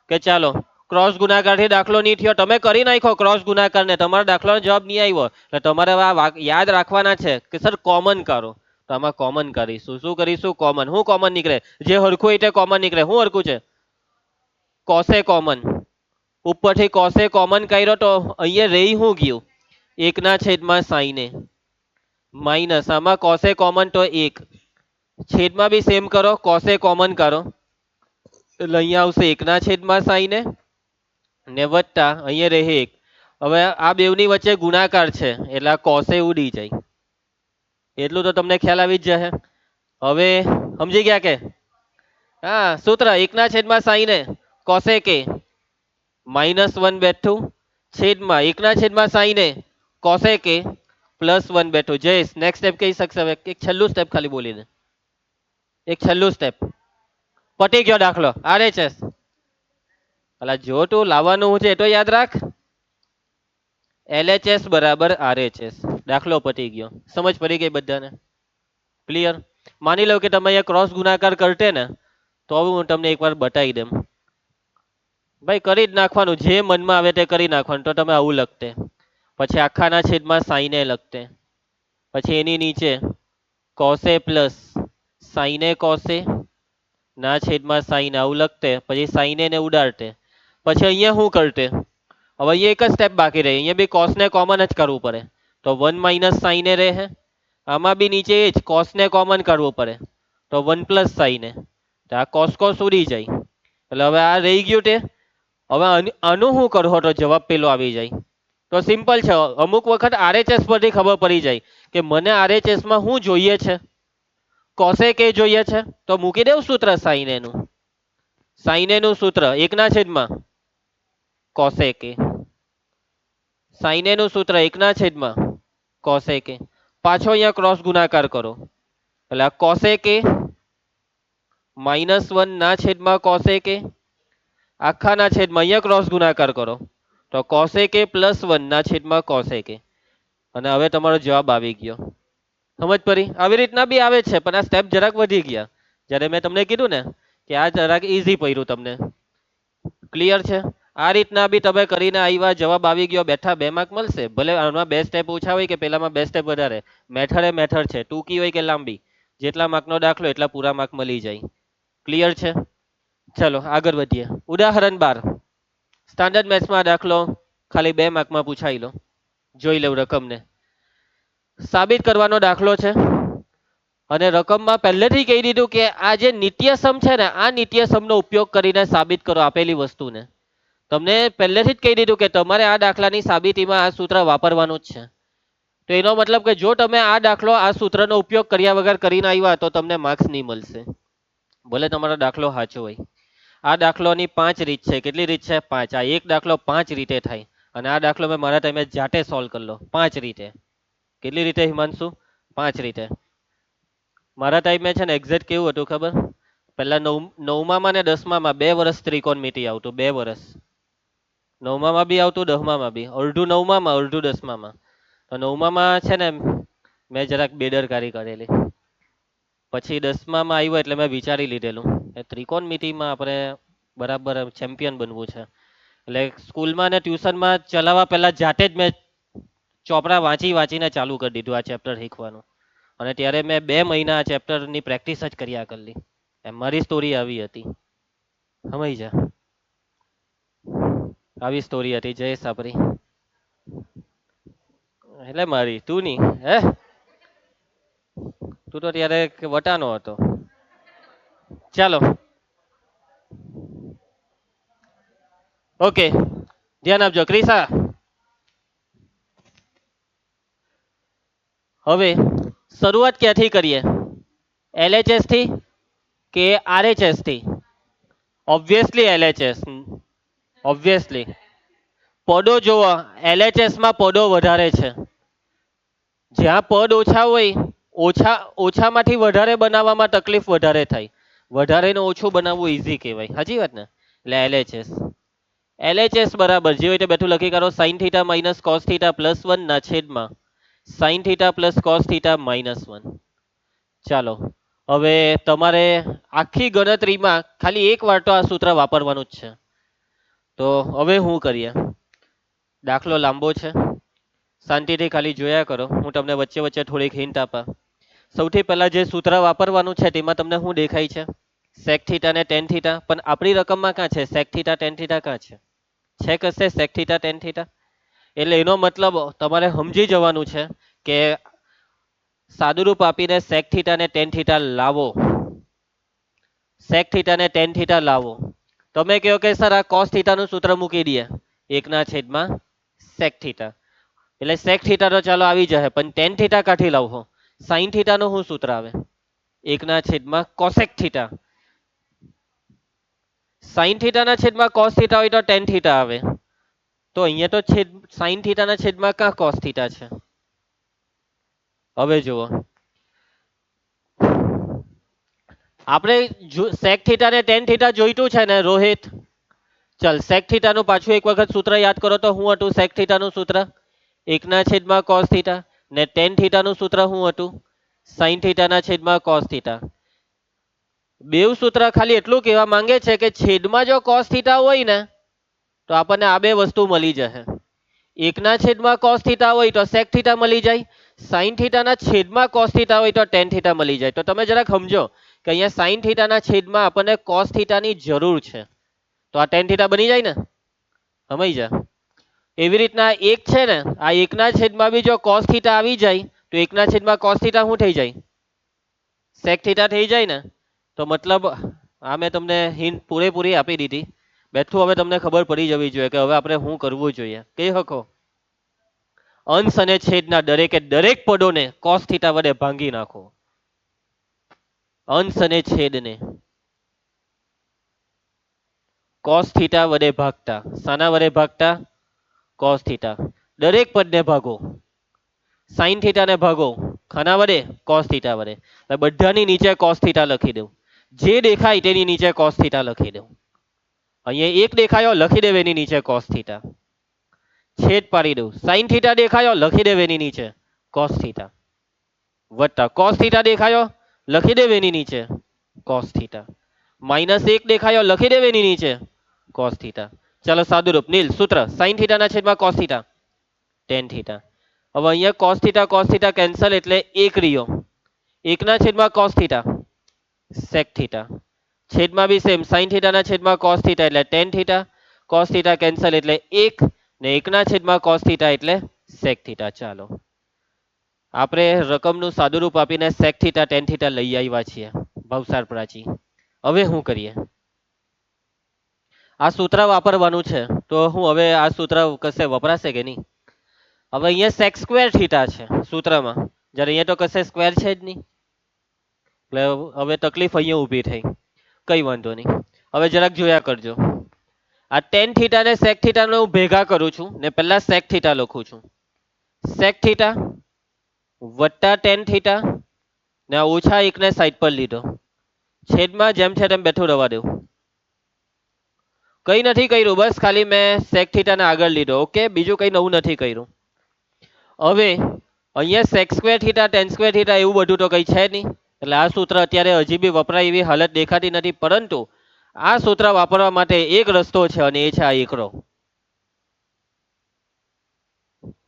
કે ચાલો ક્રોસ ગુણાકારથી દાખલો નહીં થયો, તમે કરી નાખો ક્રોસ ગુણાકારને, તમારા દાખલાનો જવાબ નહીં આવ્યો એટલે તમારે હવે આ યાદ રાખવાના છે કે સર કોમન કરો. તો આમાં કોમન કરીશું. શું કરીશું? કોમન. શું કોમન નીકળે? જે હરખું હોય તે કોમન નીકળે. શું હરખું છે? કોસે કોમન. ઉપરથી કોસે કોમન કર્યો તો અહીંયા રહી શું ગયું? એકના છેદમાં સાઈને માઇનસ આમાં કોસે કોમન તો એક, છેદમાં બી સેમ કરો, કોસે કોમન કરો એટલે અહીંયા આવશે એકના છેદમાં સાઈને ને વત્તા અહીંયા રહે એક. હવે આ બેવની વચ્ચે ગુણાકાર છે એટલે આ કોસે ઉડી જાય, એટલું તો તમને ખ્યાલ આવી જ જશે. હવે સમજી ગયા કે? હા, સૂત્ર એકના છેદમાં સાઈને કોસે કે -1 બેઠું છેદમાં એકના છેદમાં સાઈને કોસે કે +1 બેઠું. જયેશ નેક્સ્ટ સ્ટેપ કહી શકશે હવે? એક છેલ્લું સ્ટેપ ખાલી બોલીને, એક છેલ્લું સ્ટેપ. પટી ગયો દાખલો. RHS. અલા જો તું લાવવાનું છે એ તો યાદ રાખ. LHS બરાબર RHS. દાખલો પતી ગયો. સમજ પડી ગઈ બધાને? ક્લિયર? માની લો કે તમે અહીંયા ક્રોસ ગુણાકાર કરતે ને તો હવે હું તમને એકવાર બતાવી દઉં. ભાઈ કરી જ નાખવાનું, જે મનમાં આવે તે કરી નાખવાનું. તો તમે આવું લખતે, પછી આખાના છેદમાં સાઈને લખતે, પછી એની નીચે કોસે પ્લસ સાઈને કોસે ના છેદમાં સાઈને આવું લખતે, પછી સાઈને ને ઉડાડતે, પછી અહીંયા શું કરતે? હવે અહીંયા એક જ સ્ટેપ બાકી રહે, અહીંયા બી કોસ ને કોમન જ કરવું પડે તો 1 - સાઈને રહે. આમાં બી નીચે એ જ કોસ ને કોમન કરવું પડે તો 1 + સાઈને. તો આ કોસ કોસ ઉડી જાય એટલે હવે આ રહી ગયું તે. હવે આનું શું કરો તો જવાબ પેલો આવી જાય? તો સિમ્પલ છે, અમુક વખત RHS પરથી ખબર પડી જાય કે મને RHS માં શું જોઈએ છે, કોસે કે જોઈએ છે તો મૂકી દેવું સૂત્ર સાઈને નું. સાઈને નું સૂત્ર એકના છેદમાં કોસે કે, સાઈને નું સૂત્ર એકના છેદમાં કોસે કે. પાછો અહીંયા ક્રોસ ગુણાકાર કરો એટલે આ કોસે કે -1 ના છેદમાં કોસે કે આખાના છેદમાં અહીંયા ક્રોસ ગુણાકાર કરો તો કોસે કે +1 ના છેદમાં કોસે કે. અને હવે તમારો જવાબ આવી ગયો. સમજ પડી? આવી રીતના બી આવે છે પણ આ સ્ટેપ જરાક વધી ગયા. જ્યારે મેં તમને કીધું ને કે આ જરાક ઈઝી પડ્યું તમને. ક્લિયર છે? આ રીતના બી તમે કરીને આવ્યા, જવાબ આવી ગયો, બેઠા 2 માર્ક મળશે. ભલે આમાં 2 સ્ટેપ ઓછા હોય કે પેલામાં 2 સ્ટેપ વધારે, મેથડ એ મેથડ છે, ટૂંકી હોય કે લાંબી, જેટલા માર્કનો દાખલો એટલા પૂરા માર્ક મળી જાય. ક્લિયર છે? ચલો આગળ વધીએ. ઉદાહરણ 12 સ્ટાન્ડર્ડ મેથ્સમાં દાખલો ખાલી 2 માર્કમાં પૂછાઈ લો. જોઈ લઉં રકમને. સાબિત કરવાનો દાખલો છે અને રકમમાં પહેલેથી કહી દીધું કે આ જે નિત્યસમ છે ને આ નિત્યસમનો ઉપયોગ કરીને સાબિત કરો આપેલી વસ્તુને. તમને પહેલેથી જ કહી દીધું કે તમારે આ દાખલાની સાબિતીમાં આ સૂત્ર વાપરવાનું જ છે. તો એનો મતલબ કે જો તમે આ દાખલો આ સૂત્રનો ઉપયોગ કર્યા વગર કરીને આવ્યા તો તમને માર્ક્સ નહીં મળશે, ભલે તમારો દાખલો સાચો હોય. આ દાખલોની 5 રીત છે. કેટલી રીત છે? 5. આ એક દાખલો 5 રીતે થાય અને આ દાખલો મેં મારા ટાઈમે જાતે સોલ્વ કરી લો 5 રીતે. કેટલી રીતે હિમાંશુ? 5 રીતે. મારા ટાઈમે છે ને એક્ઝેક્ટ કેવું હતું ખબર? પહેલા નવમામાં ને 10મામાં 2 વર્ષ ત્રિકોણમિતિ આવતું, 2 વર્ષ. નવમામાં બી આવતું, 10મામાં બી. અડધું નવમામાં, અડધું 10મામાં. તો નવમામાં છે ને મેં જરાક બેદરકારી કરેલી, પછી 10મામાં આવ્યો એટલે મેં વિચારી લીધેલું એ ત્રિકોણમિતિમાં આપણે બરાબર ચેમ્પિયન બનવું છે. એટલે સ્કૂલમાં ને ટ્યુશનમાં ચલાવવા પહેલા જાતે જ મેં ચોપડા વાંચી વાંચીને ચાલુ કરી દીધું આ ચેપ્ટર શીખવાનું. અને ત્યારે મેં 2 મહિના આ ચેપ્ટરની પ્રેક્ટિસ જ કર્યા કરલી. એમ મારી સ્ટોરી આવી હતી. સમજ જા, આવી સ્ટોરી હતી જયેશ આપણી. એટલે મારી તું ની હે, તું તો ત્યારે વટાનો હતો. ચાલો ઓકે, ધ્યાન આપજો ક્રિસા. હવે શરૂઆત ક્યાંથી કરીએ? LHS થી કે RHS થી? Obviously LHS. ઓબ્વિયસલી પદો જોવો, LHS માં પદો વધારે છે જ્યાં પદ ઓછા હોય, ઓછામાંથી વધારે બનાવવામાં તકલીફ વધારે થાય, વધારે ને ઓછું બનાવવું ઈઝી કહેવાય. સાચી વાત ને? એટલે LHS. LHS બરાબર જે હોય તે બેઠું લખી કાઢો. Sine theta minus cos theta plus 1 ના છેદમાં sine theta plus cos theta -1. ચાલો, હવે તમારે આખી ગણતરીમાં ખાલી એક વાર તો આ સૂત્ર વાપરવાનું જ છે. તો હવે શું કરીએ? દાખલો લાંબો છે, શાંતિથી ખાલી જોયા કરો. હું તમને વચ્ચે વચ્ચે થોડીક હિન્ટ આપા. સૌથી પહેલા જે સૂત્ર વાપરવાનું છે તેમાં તમને શું દેખાય છે? સેક થીટા ને ટેન થીટા. પણ આપણી રકમમાં ક્યાં છે સેક થીટા ટેન થીટા? ક્યાં છે કશે સેક થીટા ટેન થીટા? એટલે એનો મતલબ તમારે સમજી જવાનું છે કે સાદુરૂપ આપીને સેક થીટા ને ટેન થીટા લાવો. સેક થીટા ને ટેન થીટા લાવો. તમે કહો કે સર આ કોસ થીટાનું સૂત્ર મૂકી દઈએ 1/, સેક થીટા. એટલે સેક થીટા તો ચાલો આવી જશે, પણ ટેન થીટા કાઠી લાવશો? સાઇન થીટાનું શું સૂત્ર આવે? 1/, કોસેક થીટા. સાઇન થીટાના છેદમાં કોસ થીટા હોય તો ટેન થીટા આવે. તો અહીંયા તો સાઇન થીટાના છેદમાં ક્યાં કોસ થીટા છે? હવે જુઓ, આપણે સેક થીટા ને ટેન થીટા જોઈતું છે ને રોહિત? ચલ સેક થીટાનું પાછું એક વખત સૂત્ર યાદ કરો તો શું હતું સેક થીટાનું સૂત્ર? 1/, કોસ થીટા. ને ટેન થીટાનું સૂત્ર શું હતું? સાઇન થીટાના છેદમાં કોસ થીટા. બેવ સૂત્ર ખાલી એટલું કહેવા માંગે છે કે છેદમાં જો કોસ થીટા હોય ને તો આપણને આ બે વસ્તુ મળી જશે. 1/, કોસ થીટા હોય તો સેક થીટા મળી જાય. સાઇન થીટાના છેદમાં કોસ થીટા હોય તો ટેન થીટા મળી જાય. તો તમે જરાક સમજો કે અહીંયા સાઇન થીટાના છેદમાં આપણને કોસ થીટાની જરૂર છે. તો આ ટેન થીટા બની જાય ને? સમજ જા. એવી રીતના એક છે ને, આ 1/, બી જો કોસ થીટા આવી જાય તો 1/, કોસ થીટા શું થઈ જાય? સેક થીટા થઈ જાય ને? તો મતલબ આ મેં તમને હિન્ટ પૂરેપૂરી આપી દીધી. બેઠું હવે તમને ખબર પડી જવી જોઈએ કે હવે આપણે શું કરવું જોઈએ. કહી શકો અંશ અને છેદના દરેકે દરેક પદોને કોસ થીટા વડે ભાંગી નાખો. અંશ અને છેદને કોસ થીટા વડે ભાગતા. શાના વડે ભાગતા? Cos theta. દરેક પદને ભાગો. સાઇન થીટાને ભાગો ખાના વડે? કોસ થીટા વડે. બધાની નીચે કોસ થીટા લખી દઉં. જે દેખાય તેની નીચે કોસ થીટા લખી દઉં. અહીંયા એક દેખાયો, લખી દેવ એની નીચે કોસ થીટા. છેદ પાડી દઉં. સાઇન થીટા દેખાયો, લખી દેવ એની નીચે કોસ થીટા. વત્તા કોસ થીટા દેખાયો, લખી દેવ એની નીચે કોસ થીટા. -1 દેખાયો, લખી દેવ એની નીચે કોસ થીટા. ચાલો સાદુરૂપ નીલ સૂત્ર સાઇન થીટાના છેદમાં કોસ થીટા ટેન થીટા. હવે અહીંયા કોસ થીટા કેન્સલ એટલે એક રહ્યો. 1/, કોસ થીટા સેક થીટા. છેદમાં બી સેમ સાઇન થીટાના છેદમાં કોસ થીટા એટલે ten theta. Cos theta cancel એટલે 1 ને 1/, કોસ થીટા એટલે સેક થીટા. ચાલો આપણે રકમનું સાદુરૂપ આપીને સેક થીટા ટેન થીટા લઈ આવ્યા છીએ ભવસાર પ્રાચી. હવે શું કરીએ? આ સૂત્ર વાપરવાનું છે તો હું હવે આ સૂત્ર કશે વપરાશે કે નહીં? હવે અહીંયા સેક સ્ક્વેર થીટા છે સૂત્રમાં, જ્યારે અહીંયા તો કશે સ્ક્વેર છે જ નહીં. એટલે હવે તકલીફ અહીંયા ઊભી થઈ. કઈ વાંધો નહીં, હવે જરાક જોયા કરજો. આ ટેન થીટા ને સેક થીટાને હું ભેગા કરું છું ને પહેલા સેક થીટા લખું છું. સેક થીટા વત્તા ટેન થીટા ને આ ઓછા એકને સાઈડ પર લીધો. છેદમાં જેમ છે તેમ બેઠું રવા દઉં. કઈ નથી કર્યું, બસ ખાલી મેં સેક થીટાને આગળ લીધો. ઓકે, બીજું કઈ નવું નથી કર્યું. હવે અહીંયા sec square theta tan square theta એવું બધું તો કઈ છે નહીં. એટલે આ સૂત્ર અત્યારે હજી બી વપરાય એવી હાલત દેખાતી નથી. પરંતુ આ સૂત્ર વાપરવા માટે એક રસ્તો છે અને એ છે આ એકરો.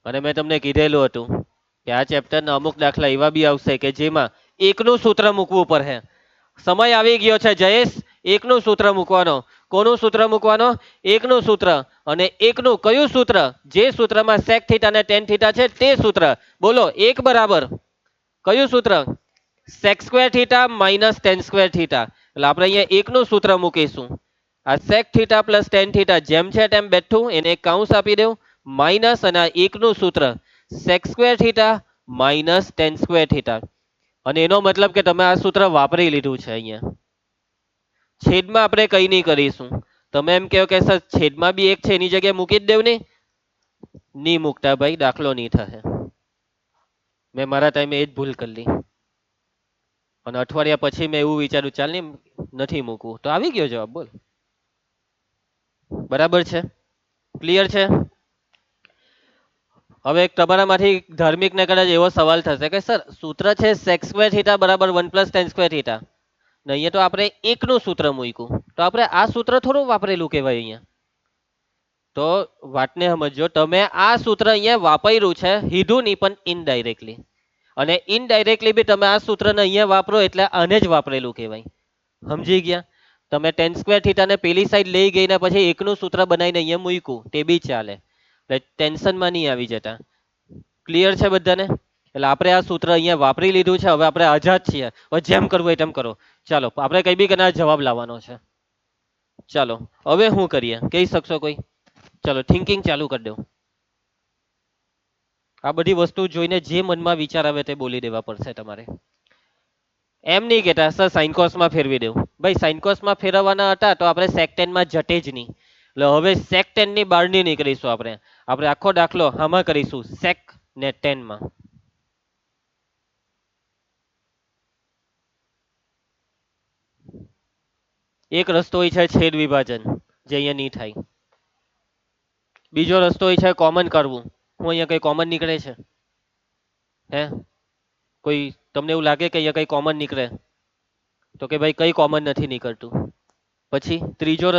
અને મેં તમને કીધેલું હતું કે આ ચેપ્ટરના અમુક દાખલા એવા બી આવશે કે જેમાં એકનું સૂત્ર મૂકવું પડે. સમય આવી ગયો છે જયેશ એકનું સૂત્ર મૂકવાનો. કોનું સૂત્ર મૂકવાનો? એકનું સૂત્ર. અને એકનું કયું સૂત્ર? જે સૂત્રમાં સેક થીટા અને ટેન થીટા છે તે સૂત્ર. બોલો એક બરાબર કયું સૂત્ર? Sec square theta minus tan square theta. એટલે આપણે અહીંયા એકનું સૂત્ર મૂકીશું. આ sec theta plus tan theta જેમ છે તેમ બેઠું એને એક કાઉન્સ આપી દઉં માઇનસ અને આ એકનું સૂત્ર sec square theta minus tan square theta. અને એનો મતલબ કે તમે આ સૂત્ર વાપરી લીધું છે. અહીંયા છેદમાં આપણે કઈ નહીં કરીશું. તમે એમ કહો કે સર છેદમાં બી એક છે એની જગ્યાએ મૂકી જ દેવ ને? નહીં મૂકતા ભાઈ, દાખલો નહીં થશે. મેં મારા ટાઈમે એ જ ભૂલ કરી લી અને અઠવાડિયા પછી મેં એવું વિચાર્યું ચાલ ને નથી મૂકવું તો આવી ગયો જવાબ. બોલ. બરાબર છે. ક્લિયર છે. હવે એક તમારામાંથી ધાર્મિક ને કદાચ એવો સવાલ થશે કે સર સૂત્ર છે sec સ્ક્વેર થીટા બરાબર 1 + tan સ્ક્વેર થીટા ને અહીંયા તો આપણે એકનું સૂત્ર મૂક્યું તો આપણે આ સૂત્ર થોડું વાપરેલું કહેવાય અહીંયા. તો વાતને સમજો તમે આ સૂત્ર અહીંયા વાપર્યું છે હીધું નહીં પણ ઇનડાયરેક્ટલી અને ઇનડાયરેક્ટલી બી તમે આ સૂત્રને અહીંયા વાપરો એટલે આને જ વાપરેલું કહેવાય. સમજી ગયા. તમે tan સ્ક્વેર થીટા ને પેલી સાઈડ લઈ ગઈને પછી એકનું સૂત્ર બનાવીને અહીંયા મૂક્યું તે બી ચાલે એટલે ટેન્શનમાં નહીં આવી જતા. ક્લિયર છે બધાને. એટલે આપણે આ સૂત્ર અહીંયા વાપરી લીધું છે. હવે આપણે આઝાદ છીએ. હવે જેમ કરવું હોય તેમ કરો. ચાલો આપણે કઈ બી કના જવાબ લાવવાનો છે. ચાલો હવે શું કરીએ કહી શકશો કોઈ? ચાલો થિંકિંગ ચાલુ કરી દો. આ બધી વસ્તુ જોઈને જે મનમાં વિચાર આવે તે બોલી દેવા પડશે તમારે. એમ નહીં કહેતા સર સાઇન કોસમાં ફેરવી દેવું. ભાઈ સાઇન કોસમાં ફેરવવાના હતા તો આપણે sec 10 માં જટે જ નહીં. એટલે હવે sec 10 ની બહાર નહીં નીકળીશું આપણે. આપણે આખો દાખલો આમાં કરીશું sec ને 10 માં. એક રસ્તો હોય છે છેદ વિભાજન જે અહીંયા નહીં થાય. બીજો રસ્તો હોય છે કોમન કરવું. હું અહીંયા કઈ કોમન નીકળે છે? હે કોઈ તમને એવું લાગે કે અહીંયા કઈ કોમન નીકળે? તો કે ભાઈ કઈ કોમન નથી નીકળતું. પછી ત્રીજો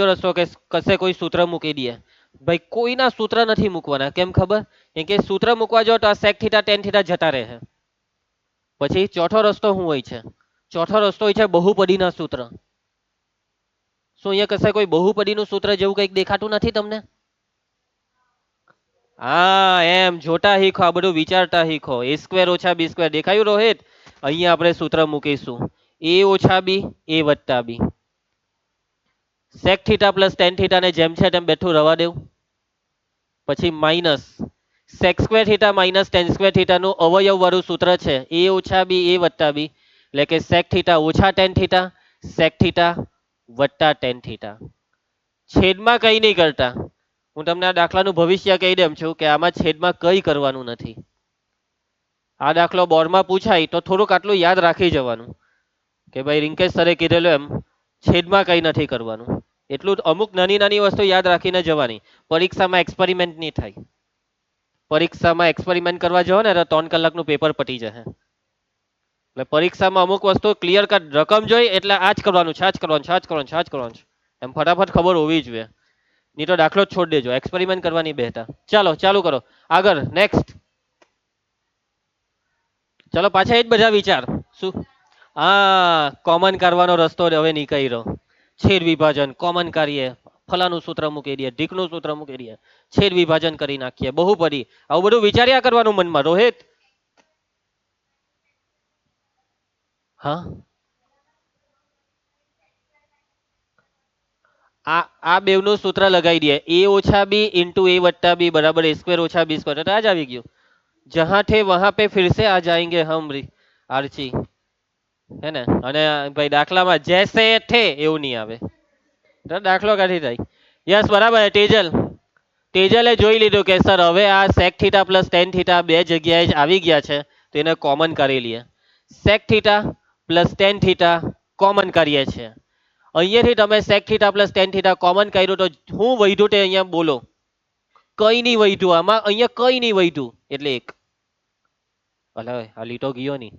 રસ્તો કે કશે કોઈ સૂત્ર મૂકી દે. ભાઈ કોઈના સૂત્ર નથી મૂકવાના. કેમ ખબર? કેમ કે સૂત્ર મૂકવા જાઓ તો આ sec થીટા tan થીટા જતા રહે. પછી ચોથો રસ્તો શું હોય છે? ચોથો રસ્તો હોય છે બહુપદીના સૂત્ર. શું અહીંયા કશે કોઈ બહુપદીનું સૂત્ર જેવું કંઈક દેખાતું નથી તમને? હા એમ જોતા શીખો. આ બધું વિચારતા શીખો. a સ્ક્વેર ઓછા b સ્ક્વેર દેખાયું રોહિત? અહીંયા આપણે સૂત્ર મૂકીશું a ઓછા b a વત્તા b. sec theta plus tan theta ને જેમ છે તેમ બેઠું રવા દેવું. પછી minus sec square theta minus tan square theta નું અવયવ વાળું સૂત્ર છે a ઓછા b a વત્તા b એટલે કે sec થીટા ઓછા tan થીટા sec થીટા વત્તા tan થીટા. છેદમાં કઈ નહીં કરતા. હું તમને આ દાખલાનું ભવિષ્ય કહી દેમ છું કે આમાં છેદમાં કઈ કરવાનું નથી. આ દાખલો બોર્ડમાં પૂછાય તો થોડુંક આટલું યાદ રાખી જવાનું કે ભાઈ રિંકેશ સરે કીધેલું એમ છેદમાં કઈ નથી કરવાનું. એટલું અમુક નાની નાની વસ્તુ યાદ રાખીને જવાની. પરીક્ષામાં એક્સપેરિમેન્ટ નહીં થાય. પરીક્ષામાં એક્સપેરિમેન્ટ કરવા જાઓ ને તો 3 કલાકનું પેપર પતી જશે. એટલે પરીક્ષામાં અમુક વસ્તુ ક્લિયર કટ રકમ જોઈ એટલે આ જ કરવાનું છે, આ જ કરવાનું છે, આ જ કરવાનું છે, આ જ કરવાનું છે. એમ ફટાફટ ખબર હોવી જોઈએ. નહીં તો દાખલો જ છોડી દેજો. એક્સપેરિમેન્ટ કરવાની બેહતા. ચાલો ચાલુ કરો. આગળ નેક્સ્ટ. ચાલો પાછા એ જ બધા વિચાર. શું? હા કોમન કરવાનો રસ્તો હવે નીકળી રહ્યો. છેદ વિભાજન કોમન કરીએ. ફલાનું સૂત્ર મૂકી દઈએ, ઢીકનું સૂત્ર મૂકી દઈએ, છેદ વિભાજન કરી નાખીએ, બહુપદી. આવું બધું વિચાર્યા કરવાનું મનમાં રોહિત. હા આ બેવનું સૂત્ર લગાવી દઈએ a ઓછા b इंटू a वट्टा b बराबर a स्क्वायर ओछा b स्क्वायर. तो आज આવી ગયું. जहां थे वहां पे फिर से आ जाएंगे हम आरची है ने. અને ભાઈ દાખલામાં જैसे थे એવું નહીં આવે તો દાખલો કાઢી જાય. યસ બરાબર. તેજલે જોઈ લીધું કે સર હવે આ sec theta plus tan theta બે જગ્યાએ જ આવી ગયા છે તો એને કોમન કરી લઈએ. sec theta plus tan theta common કરીએ છીએ. અહીંયાથી તમે sec theta plus tan theta common કર્યું તો હું વધ્યું તે અહીંયા બોલો. કઈ નહીં વધ્યું આમાં. અહીંયા કઈ નહીં વધ્યું એટલે એક. ભલે આ લીટો ગયો નહીં.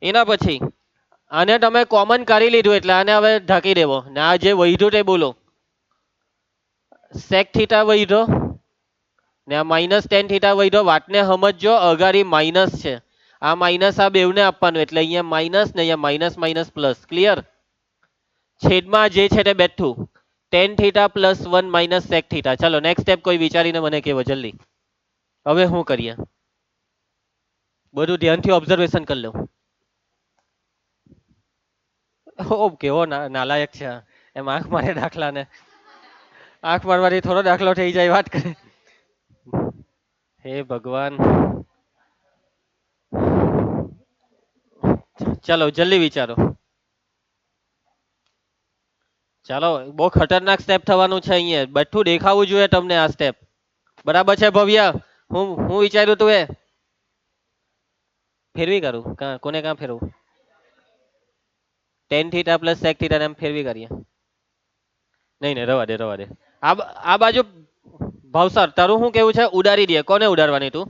એના પછી આને તમે કોમન કરી લીધું એટલે આને હવે ઢાંકી દેવો ને આ જે વધ્યું તે બોલો. sec થીટા વધ્યો ને આ માઇનસ tan થીટા વધ્યો. વાતને સમજો અગાડી માઇનસ છે. આ માઇનસ આ બેવને આપવાનું એટલે અહીંયા માઇનસ ને અહીંયા માઇનસ માઇનસ પ્લસ. ક્લિયર? છેદમાં જે છે તે બેઠું tan theta plus 1 minus sec theta. ચાલો નેક્સ્ટ સ્ટેપ કોઈ વિચારીને મને કહેવો જલ્દી. હવે શું કરીએ? બધું ધ્યાનથી ઓબ્ઝર્વેશન કરી લો. ઓ કેવો નાલાયક છે એમ આંખ મારે દાખલાને. આંખ મારવાથી થોડો દાખલો થઈ જાય વાત કરે. હે ભગવાન. ચાલો જલ્દી વિચારો. ચાલો બહુ ખતરનાક સ્ટેપ થવાનું છે અહીંયા. બધું દેખાવું જોઈએ તમને આ સ્ટેપ. બરાબર છે ભવ્ય? હું વિચાર્યું તું એ ફેરવી કરું કોને કાં ફેરવું? Tan theta plus sec theta એમ ફેરવી કરીએ. નહીં નહીં રવા દે રવા દે. આ બાજુ ભાવસર તારું શું કેવું છે? ઉડાડી દે. કોને ઉડાડવાની તું?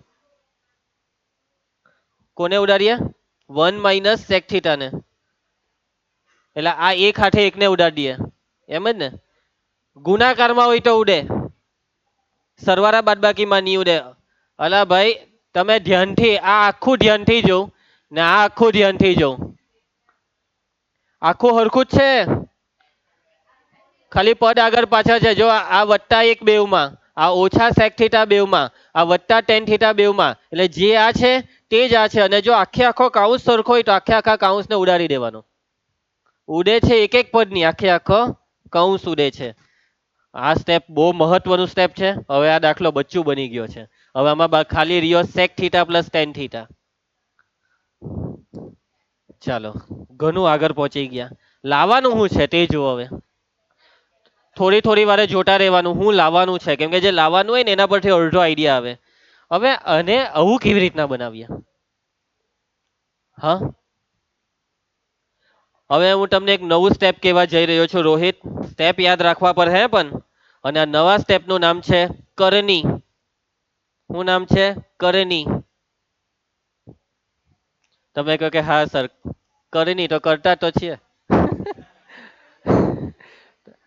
કોને ઉડાડીએ? 1 - સેક થીટા ને. એટલે આ એક હાથે એકને ઉડાડીએ એમ જ ને. ગુણાકારમાં હોય તો ઉડે, સરવાળા બાદબાકીમાં નહીં ઉડે. અલા ભાઈ તમે ધ્યાનથી આ આખું ધ્યાનથી જોઉં ને આ આખું ધ્યાનથી જોઉં, આખું હરખું જ છે. ખાલી પદ આગળ પાછળ છે. જો આ વત્તા એક બેવમાં, આ ઓછા સેક થીટા બેવમાં, આ વત્તા ટેન થીટા બેવમાં, એટલે જે આ છે તે જ આ છે. અને જો આખે આખો કાઉન્સ સરખો હોય તો આખે આખા કાઉન્સને ઉડાડી દેવાનો. ઉડે છે એક એક પદની આખે આખો કૌંસ ઉડે છે. આ સ્ટેપ બહુ મહત્વનું સ્ટેપ છે. હવે આ દાખલો બચ્ચું બની ગયો છે. હવે આમાં ખાલી રહ્યો sec theta plus tan theta. ચાલો ઘણું આગળ પહોંચી ગયા. લાવવાનું શું છે તે જુઓ. હવે થોડી થોડી વારે જોતા રહેવાનું હું લાવવાનું છે, કેમ કે જે લાવવાનું હોય ને એના પરથી અડધો આઈડિયા આવે. હવે આને આવું કેવી રીતના બનાવીએ? હા, હવે હું તમને એક નવું સ્ટેપ કહેવા જઈ રહ્યો છું રોહિત. સ્ટેપ યાદ રાખવા પર હે પણ. અને આ નવા સ્ટેપનું નામ છે કરણી. શું નામ છે? કરણી. તમે કહો કે હા સર કરણી તો કરતા તો છીએ.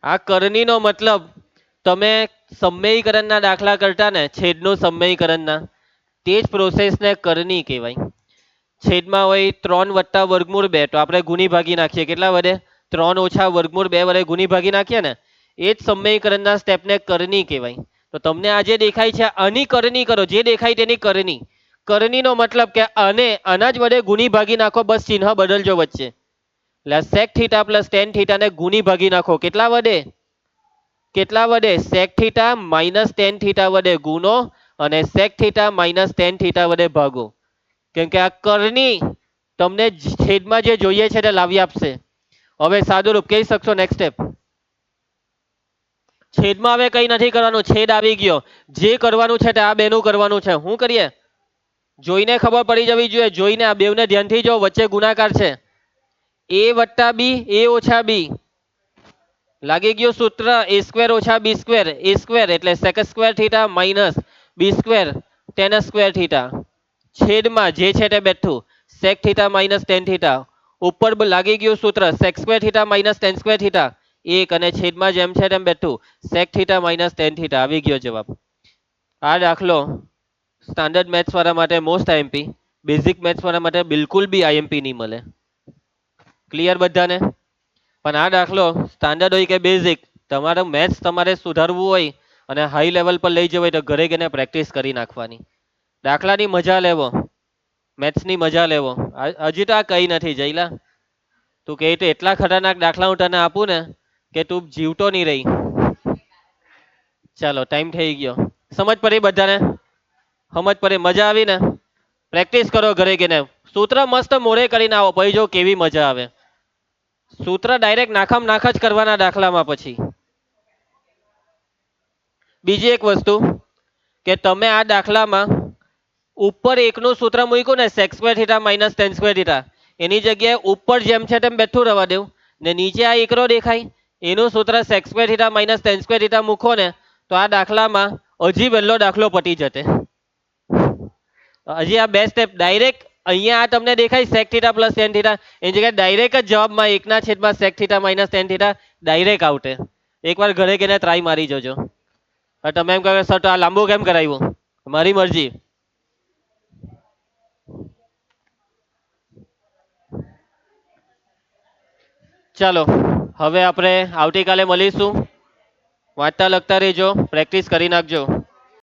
આ કરણીનો મતલબ તમે સમયકરણના દાખલા કરતા ને, છેદનું સમયકરણના, તે જ પ્રોસેસને કરણી કહેવાય. છેદમાં હોય 3 + √2 તો આપણે ગુણી ભાગી નાખીએ. કેટલા વડે? 3 - √2 વડે ગુણી ભાગી નાખીએ ને, એ જ સમયકરણના સ્ટેપને કરણી કહેવાય. તો તમને આ જે દેખાય છે આની કરણી કરો, જે દેખાય તેની કરણી. કરણીનો મતલબ કે આને આના જ વડે ગુણી ભાગી નાખો, બસ ચિહ્ન બદલજો વચ્ચે. એટલે sec theta plus tan theta ને ગુણી ભાગી નાખો. કેટલા વડે? કેટલા વડે? Sec theta minus tan theta વડે ગુનો અને sec theta minus tan theta વડે ભાગો. કેમ કે આ કરણી તમને છેદમાં જે જોઈએ છે તે લાવી આપશે. હવે સાદું રૂપ કહી શકશો નેક્સ્ટ સ્ટેપ? છેદમાં હવે કઈ નથી કરવાનું, છેદ આવી ગયો. જે કરવાનું છે તે આ બેનું કરવાનું છે. શું કરીએ? જોઈને ખબર પડી જવી જોઈએ. જોઈને આ બેવને ધ્યાનથી જો, વચ્ચે ગુણાકાર છે. a વત્તા બી, a ઓછા બી. લાગી ગયું સૂત્ર? a સ્ક્વેર ઓછા બી સ્ક્વેર. a સ્ક્વેર એટલે sec square theta minus B square tan square theta. છેદમાં જે છે તે બેઠું sec theta minus tan theta. ઉપર લાગી ગયું સૂત્ર sec square theta minus tan square theta એક, અને છેદમાં જેમ છે તેમ બેઠું sec theta minus tan theta. આવી ગયો જવાબ. આ દાખલો સ્ટાન્ડર્ડ મેથ્સ વાળા માટે મોસ્ટ આઈએમપી, બેઝિક મેથ્સ વાળા માટે બિલકુલ બી આઈએમપી નહીં મળે. ક્લિયર બધાને? પણ આ દાખલો સ્ટાન્ડર્ડ હોય કે બેઝિક, તમારું મેથ્સ તમારે સુધારવું હોય અને હાઈ લેવલ પર લઈ જવું હોય તો ઘરે જઈને પ્રેક્ટિસ કરી નાખવાની. દાખલાની મજા લેવો, મેથ્સની મજા લેવો. હજી તો આ કઈ નથી જઈલા. તું કહે તો એટલા ખતરનાક દાખલા હું તને આપું ને કે તું જીવતો નહીં રહી. ચાલો ટાઈમ થઈ ગયો. સમજ પડી બધાને? સમજ પડી? મજા આવી ને? પ્રેક્ટિસ કરો ઘરે ગઈને. સૂત્ર મસ્ત મોડે કરીને આવો, પછી જો કેવી મજા આવે. સૂત્ર ડાયરેક્ટ નાખામ નાખ જ કરવાના દાખલામાં. પછી બીજી એક વસ્તુ કે તમે આ દાખલામાં ઉપર એકનું સૂત્ર મૂક્યું ને, sec square theta minus tan square theta, એની જગ્યાએ ઉપર જેમ છે તેમ બેઠું રહેવા દેવું ને નીચે આ એકરો દેખાય એનું સૂત્ર sec square theta minus tan square theta મૂકો ને, તો આ દાખલામાં હજી વહેલો દાખલો પતી જતે. હજી આ બે સ્ટેપ ડાયરેક્ટ અહીંયા આ તમને દેખાય sec theta plus tan theta, એની જગ્યાએ ડાયરેક્ટ જ જવાબમાં એકના છેદમાં sec theta minus tan theta direct આવતે. એકવાર ઘરે ગઈને ટ્રાય મારી જોજો. તમે એમ કહો સર તો આ લાંબુ કેમ કરાવ્યું? મારી મરજી. ચાલો હવે આપણે આવતીકાલે મળીશું. વાંચતા લખતા રહેજો, પ્રેક્ટિસ કરી નાખજો.